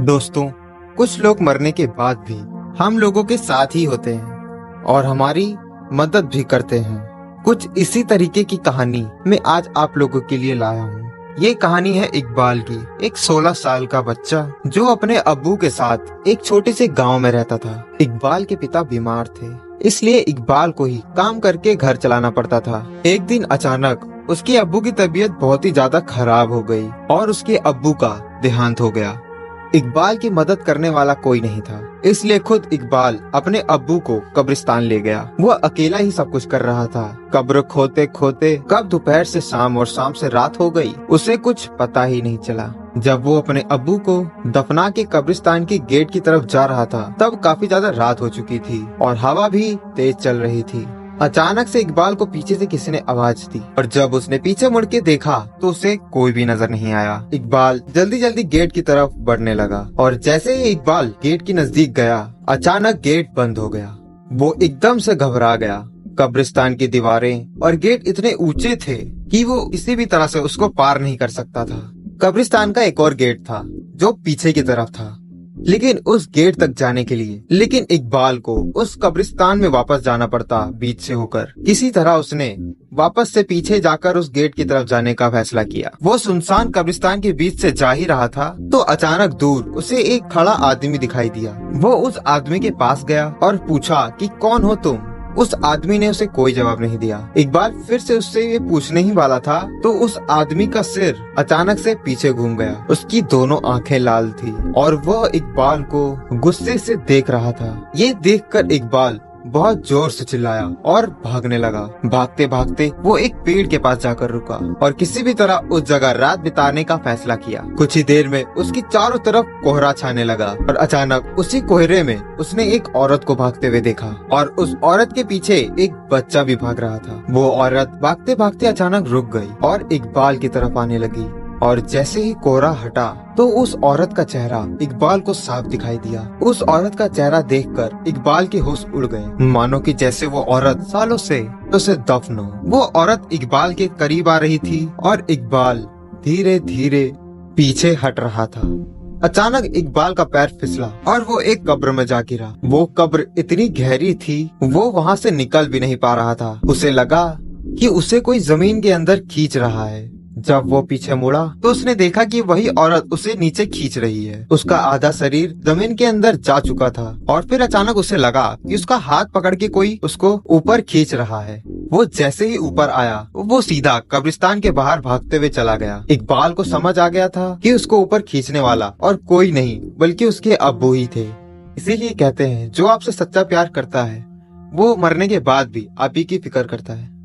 दोस्तों, कुछ लोग मरने के बाद भी हम लोगों के साथ ही होते हैं और हमारी मदद भी करते हैं। कुछ इसी तरीके की कहानी मैं आज आप लोगों के लिए लाया हूँ। ये कहानी है इकबाल की, एक 16 साल का बच्चा जो अपने अब्बू के साथ एक छोटे से गांव में रहता था। इकबाल के पिता बीमार थे, इसलिए इकबाल को ही काम करके घर चलाना पड़ता था। एक दिन अचानक उसके अब्बू की तबीयत बहुत ही ज्यादा खराब हो गई और उसके अब्बू का देहांत हो गया। इकबाल की मदद करने वाला कोई नहीं था, इसलिए खुद इकबाल अपने अब्बू को कब्रिस्तान ले गया। वो अकेला ही सब कुछ कर रहा था। कब्र खोते खोते कब दोपहर से शाम और शाम से रात हो गई, उसे कुछ पता ही नहीं चला। जब वो अपने अब्बू को दफना के कब्रिस्तान के गेट की तरफ जा रहा था, तब काफी ज्यादा रात हो चुकी थी और हवा भी तेज चल रही थी। अचानक से इकबाल को पीछे से किसी ने आवाज दी और जब उसने पीछे मुड़ के देखा तो उसे कोई भी नजर नहीं आया। इकबाल जल्दी जल्दी गेट की तरफ बढ़ने लगा और जैसे ही इकबाल गेट के नजदीक गया, अचानक गेट बंद हो गया। वो एकदम से घबरा गया। कब्रिस्तान की दीवारें और गेट इतने ऊंचे थे कि वो किसी भी तरह से उसको पार नहीं कर सकता था। कब्रिस्तान का एक और गेट था जो पीछे की तरफ था, लेकिन उस गेट तक जाने के लिए इकबाल को उस कब्रिस्तान में वापस जाना पड़ता बीच से होकर। किसी तरह उसने वापस से पीछे जाकर उस गेट की तरफ जाने का फैसला किया। वो सुनसान कब्रिस्तान के बीच से जा ही रहा था तो अचानक दूर उसे एक खड़ा आदमी दिखाई दिया। वो उस आदमी के पास गया और पूछा कि कौन हो तुम। उस आदमी ने उसे कोई जवाब नहीं दिया। इकबाल फिर से उससे ये पूछने ही वाला था तो उस आदमी का सिर अचानक से पीछे घूम गया। उसकी दोनों आंखें लाल थी और वह इकबाल को गुस्से से देख रहा था। ये देखकर इकबाल बहुत जोर से चिल्लाया और भागने लगा। भागते भागते वो एक पेड़ के पास जाकर रुका और किसी भी तरह उस जगह रात बिताने का फैसला किया। कुछ ही देर में उसकी चारों तरफ कोहरा छाने लगा और अचानक उसी कोहरे में उसने एक औरत को भागते हुए देखा और उस औरत के पीछे एक बच्चा भी भाग रहा था। वो औरत भागते भागते अचानक रुक गई और इकबाल की तरफ आने लगी और जैसे ही कोहरा हटा तो उस औरत का चेहरा इकबाल को साफ दिखाई दिया। उस औरत का चेहरा देखकर इकबाल के होश उड़ गए, मानो कि जैसे वो औरत सालों से उसे दफन हो। वो औरत इकबाल के करीब आ रही थी और इकबाल धीरे धीरे पीछे हट रहा था। अचानक इकबाल का पैर फिसला और वो एक कब्र में जा गिरा। वो कब्र इतनी गहरी थी वो वहाँ से निकल भी नहीं पा रहा था। उसे लगा कि उसे कोई जमीन के अंदर खींच रहा है। जब वो पीछे मुड़ा तो उसने देखा कि वही औरत उसे नीचे खींच रही है। उसका आधा शरीर जमीन के अंदर जा चुका था और फिर अचानक उसे लगा कि उसका हाथ पकड़ के कोई उसको ऊपर खींच रहा है। वो जैसे ही ऊपर आया वो सीधा कब्रिस्तान के बाहर भागते हुए चला गया। इकबाल को समझ आ गया था कि उसको ऊपर खींचने वाला और कोई नहीं बल्कि उसके अब्बू ही थे। इसीलिए कहते हैं जो आपसे सच्चा प्यार करता है वो मरने के बाद भी आप ही की फिक्र करता है।